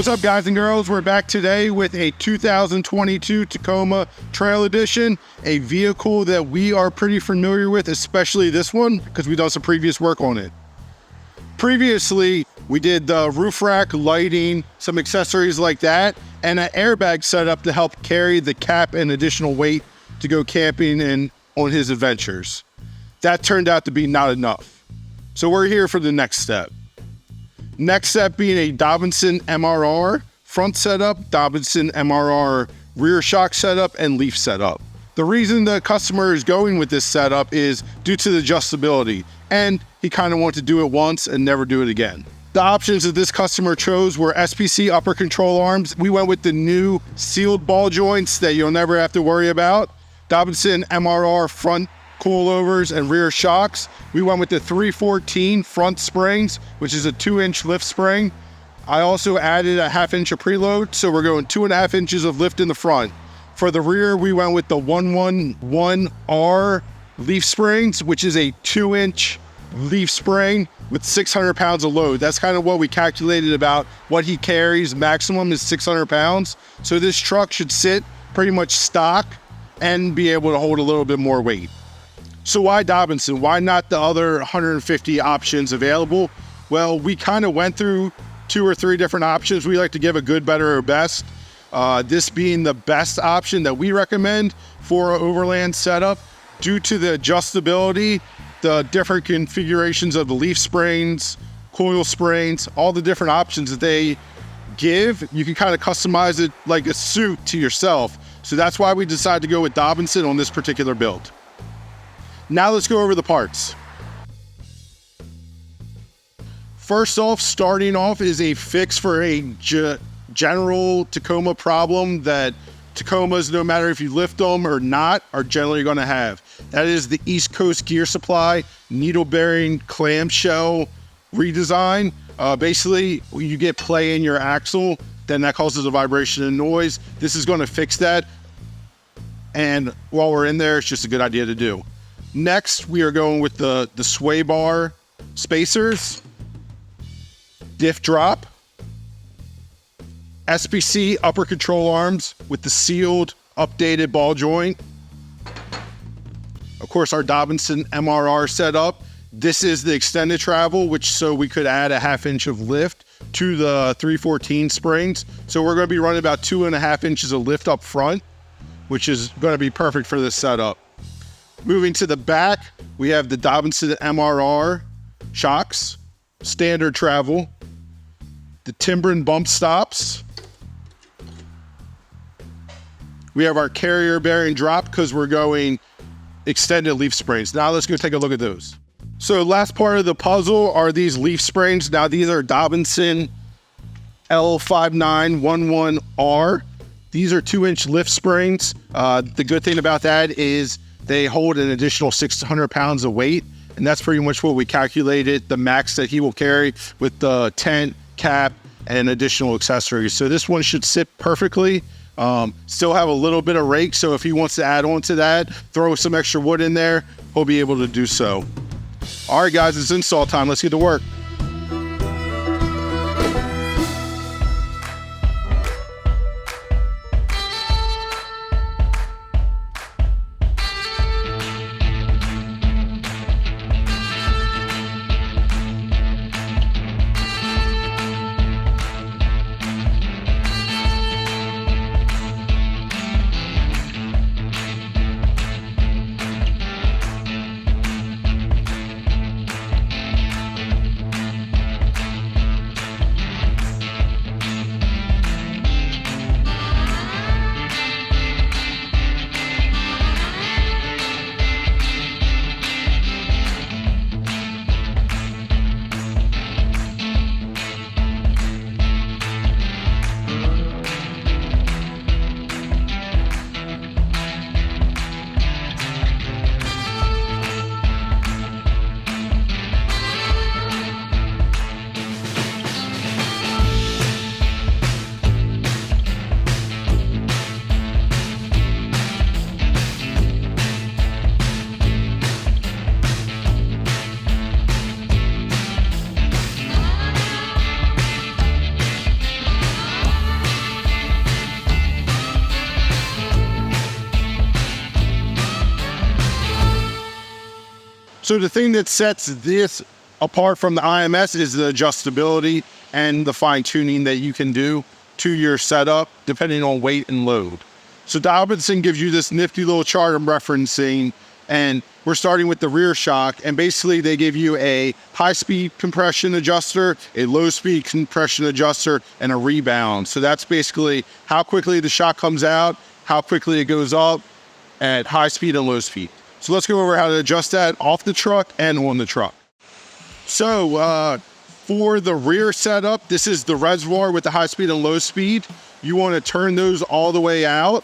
What's up, guys and girls? We're back today with a 2022 Tacoma Trail Edition, a vehicle that we are pretty familiar with, especially this one, because we've done some previous work on it. Previously, we did the roof rack, lighting, some accessories like that, and an airbag setup to help carry the cap and additional weight to go camping and on his adventures. That turned out to be not enough. So we're here for the next step. Next step being a Dobinson MRR front setup, Dobinson MRR rear shock setup, and leaf setup. The reason the customer is going with this setup is due to the adjustability, and he kind of wanted to do it once and never do it again. The options that this customer chose were SPC upper control arms. We went with the new sealed ball joints that you'll never have to worry about. Dobinson MRR front coilovers and rear shocks. We went with the 314 front springs, which is a 2-inch lift spring. I also added a 1/2 inch of preload, so we're going 2.5 inches of lift in the front. For the rear, we went with the 111R leaf springs, which is a 2-inch leaf spring with 600 pounds of load. That's kind of what we calculated about what he carries. Maximum is 600 pounds. So this truck should sit pretty much stock and be able to hold a little bit more weight. So why Dobinson? Why not the other 150 options available? Well, we kind of went through 2 or 3 different options. We like to give a good, better, or best. This being the best option that we recommend for an overland setup due to the adjustability, the different configurations of the leaf springs, coil springs, all the different options that they give. You can kind of customize it like a suit to yourself. So that's why we decided to go with Dobinson on this particular build. Now let's go over the parts. First off, starting off is a fix for a general Tacoma problem that Tacomas, no matter if you lift them or not, are generally going to have. That is the East Coast gear supply needle bearing clamshell redesign. Basically, when you get play in your axle, then that causes a vibration and noise. This is going to fix that. And while we're in there, it's just a good idea to do. Next, we are going with the sway bar spacers, diff drop, SPC upper control arms with the sealed updated ball joint. Of course, our Dobinson MRR setup. This is the extended travel, which so we could add a 1/2 inch of lift to the 314 springs. So we're going to be running about 2.5 inches of lift up front, which is going to be perfect for this setup. Moving to the back, we have the Dobinson MRR shocks, standard travel, the Timbren bump stops. We have our carrier bearing drop because we're going extended leaf springs. Now let's go take a look at those. So last part of the puzzle are these leaf springs. Now these are Dobinson L5911R. These are 2-inch lift springs. The good thing about that is they hold an additional 600 pounds of weight, and that's pretty much what we calculated, the max that he will carry with the tent, cap, and additional accessories. So this one should sit perfectly. Still have a little bit of rake, so if he wants to add on to that, throw some extra wood in there, he'll be able to do so. All right, guys, it's install time. Let's get to work. So the thing that sets this apart from the IMS is the adjustability and the fine tuning that you can do to your setup depending on weight and load. So Dobinson gives you this nifty little chart I'm referencing, and we're starting with the rear shock, and basically they give you a high-speed compression adjuster, a low-speed compression adjuster, and a rebound. So that's basically how quickly the shock comes out, how quickly it goes up at high speed and low speed. So let's go over how to adjust that off the truck and on the truck. So for the rear setup, this is the reservoir with the high speed and low speed. You want to turn those all the way out.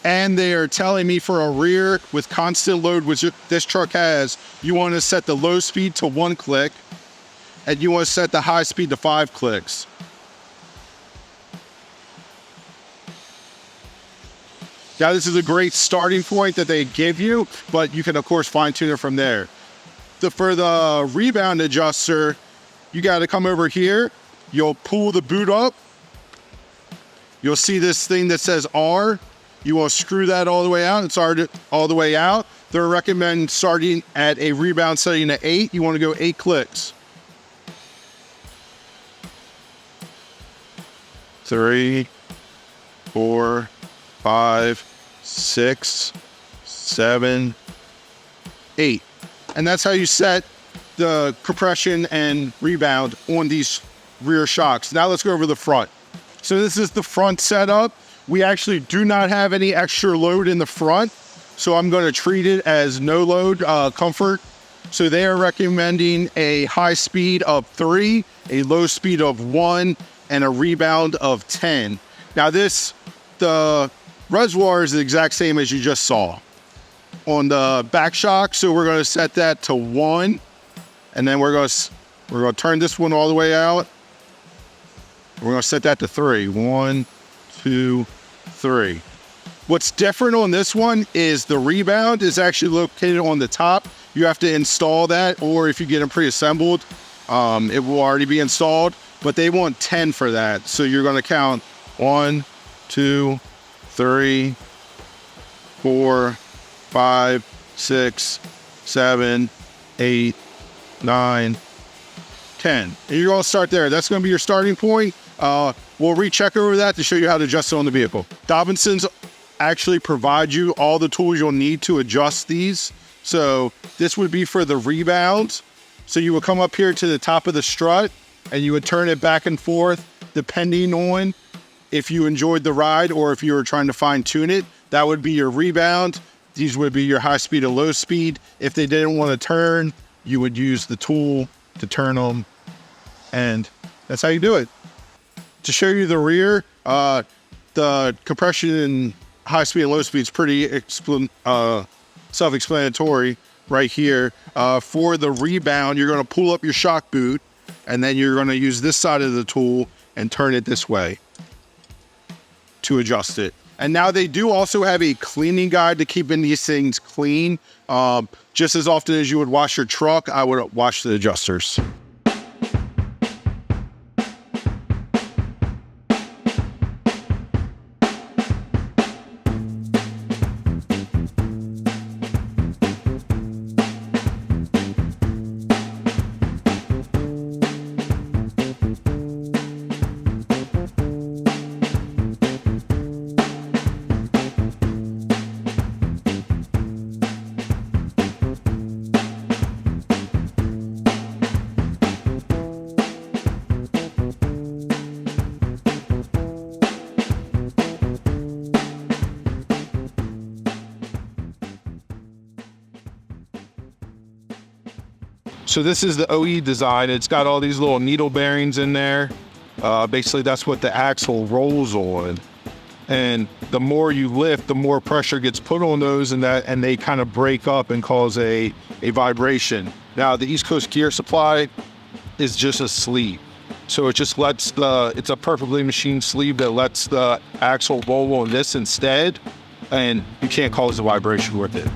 And they are telling me for a rear with constant load, which this truck has, you want to set the low speed to 1 click, and you want to set the high speed to 5 clicks. Now, this is a great starting point that they give you, but you can, of course, fine tune it from there. For the rebound adjuster, you got to come over here. You'll pull the boot up. You'll see this thing that says R. You will screw that all the way out. It's already all the way out. They recommend starting at a rebound setting at 8. You want to go 8 clicks. 3, 4, 5, 6, 7, 8. And that's how you set the compression and rebound on these rear shocks. Now let's go over the front. So this is the front setup. We actually do not have any extra load in the front, so I'm going to treat it as no load comfort. So they are recommending a high speed of 3, a low speed of 1, and a rebound of 10. Now the reservoir is the exact same as you just saw on the back shock, so we're going to set that to 1, and then we're going to turn this one all the way out. We're going to set that to 3. 1, 2, 3. What's different on this one is the rebound is actually located on the top. You have to install that, or if you get them pre-assembled, it will already be installed, but they want 10 for that. So you're going to count 1, 2, 3, 4, 5, 6, 7, 8, 9, 10. And you're going to start there. That's going to be your starting point. We'll recheck over that to show you how to adjust it on the vehicle. Dobinson's actually provide you all the tools you'll need to adjust these. So this would be for the rebound. So you would come up here to the top of the strut and you would turn it back and forth depending on if you enjoyed the ride or if you were trying to fine tune it. That would be your rebound. These would be your high speed and low speed. If they didn't want to turn, you would use the tool to turn them. And that's how you do it. To show you the rear, the compression and high speed and low speed is pretty self-explanatory right here. For the rebound, you're going to pull up your shock boot, and then you're going to use this side of the tool and turn it this way to adjust it. And now they do also have a cleaning guide to keeping these things clean. Just as often as you would wash your truck, I would wash the adjusters. So this is the OE design. It's got all these little needle bearings in there. Basically, that's what the axle rolls on. And the more you lift, the more pressure gets put on those, and they kind of break up and cause a vibration. Now, the East Coast Gear Supply is just a sleeve. So it just lets it's a perfectly machined sleeve that lets the axle roll on this instead, and you can't cause a vibration with it.